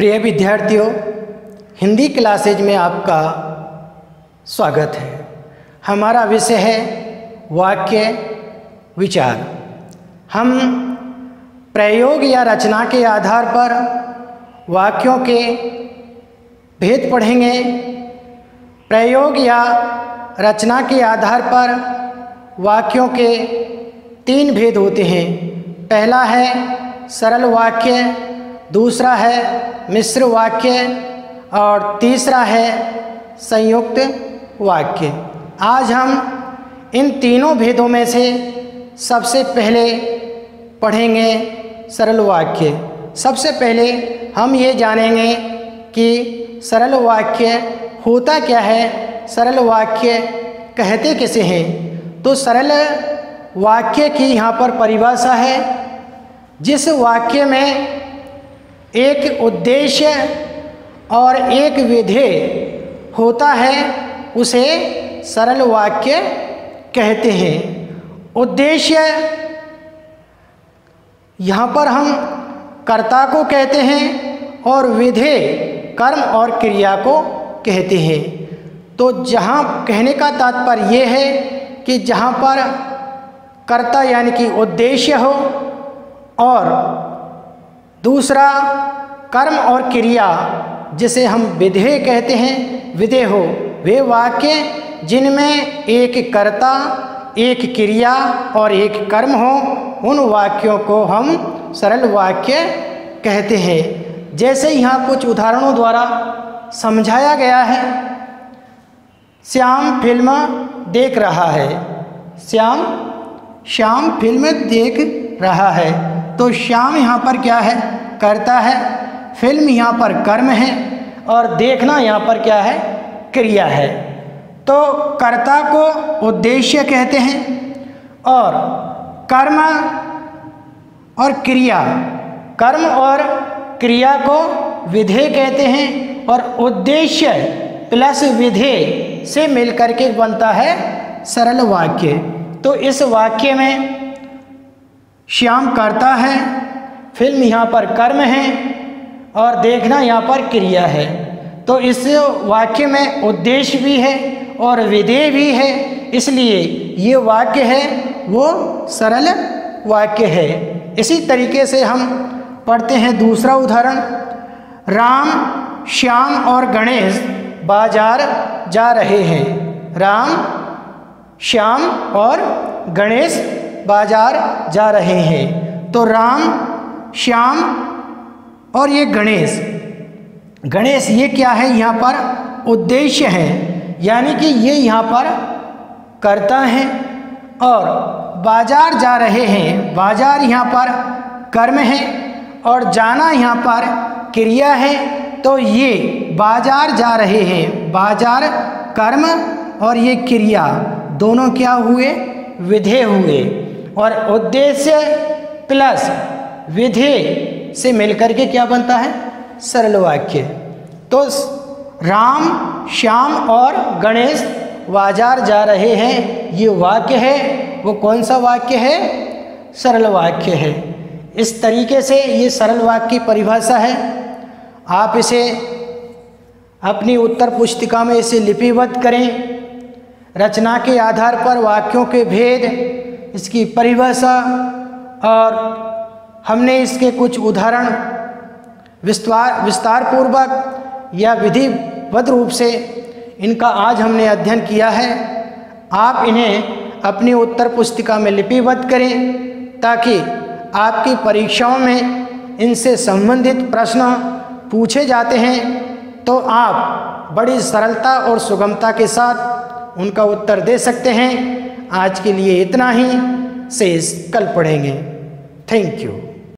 प्रिय विद्यार्थियों, हिंदी क्लासेज में आपका स्वागत है। हमारा विषय है वाक्य विचार। हम प्रयोग या रचना के आधार पर वाक्यों के भेद पढ़ेंगे। प्रयोग या रचना के आधार पर वाक्यों के 3 भेद होते हैं। पहला है सरल वाक्य, दूसरा है मिश्र वाक्य और तीसरा है संयुक्त वाक्य। आज हम इन तीनों भेदों में से सबसे पहले पढ़ेंगे सरल वाक्य। सबसे पहले हम ये जानेंगे कि सरल वाक्य होता क्या है, सरल वाक्य कहते किसे हैं। तो सरल वाक्य की यहाँ पर परिभाषा है, जिस वाक्य में एक उद्देश्य और एक विधेय होता है उसे सरल वाक्य कहते हैं। उद्देश्य यहाँ पर हम कर्ता को कहते हैं और विधेय कर्म और क्रिया को कहते हैं। तो जहाँ कहने का तात्पर्य ये है कि जहाँ पर कर्ता यानी कि उद्देश्य हो और दूसरा कर्म और क्रिया जिसे हम विधेय कहते हैं, विधेय हो, वे वाक्य जिनमें एक कर्ता, एक क्रिया और एक कर्म हो, उन वाक्यों को हम सरल वाक्य कहते हैं। जैसे यहाँ कुछ उदाहरणों द्वारा समझाया गया है। श्याम फिल्म देख रहा है। श्याम फिल्म देख रहा है। तो श्याम यहाँ पर क्या है, कर्ता है। फिल्म यहाँ पर कर्म है और देखना यहाँ पर क्या है, क्रिया है। तो कर्ता को उद्देश्य कहते हैं और कर्म और क्रिया, कर्म और क्रिया को विधेय कहते हैं और उद्देश्य प्लस विधेय से मिलकर के बनता है सरल वाक्य। तो इस वाक्य में श्याम कर्ता है, फिल्म यहाँ पर कर्म है और देखना यहाँ पर क्रिया है। तो इस वाक्य में उद्देश्य भी है और विधेय भी है, इसलिए ये वाक्य है वो सरल वाक्य है। इसी तरीके से हम पढ़ते हैं दूसरा उदाहरण। राम, श्याम और गणेश बाजार जा रहे हैं। राम, श्याम और गणेश बाजार जा रहे हैं। तो राम, श्याम और ये गणेश ये क्या है, यहाँ पर उद्देश्य है, यानी कि ये यहाँ पर कर्ता है और बाजार जा रहे हैं। बाजार यहाँ पर कर्म है और जाना यहाँ पर क्रिया है। तो ये बाजार जा रहे हैं, बाजार कर्म और ये क्रिया दोनों क्या हुए, विधेय हुए और उद्देश्य प्लस विधेय से मिलकर के क्या बनता है, सरल वाक्य। तो राम, श्याम और गणेश बाजार जा रहे हैं, ये वाक्य है, वो कौन सा वाक्य है, सरल वाक्य है। इस तरीके से ये सरल वाक्य की परिभाषा है। आप इसे अपनी उत्तर पुस्तिका में इसे लिपिबद्ध करें। रचना के आधार पर वाक्यों के भेद, इसकी परिभाषा और हमने इसके कुछ उदाहरण विस्तार पूर्वक या विधिवत रूप से इनका आज हमने अध्ययन किया है। आप इन्हें अपनी उत्तर पुस्तिका में लिपिबद्ध करें ताकि आपकी परीक्षाओं में इनसे संबंधित प्रश्न पूछे जाते हैं तो आप बड़ी सरलता और सुगमता के साथ उनका उत्तर दे सकते हैं। आज के लिए इतना ही, शेष कल पढ़ेंगे। Thank you.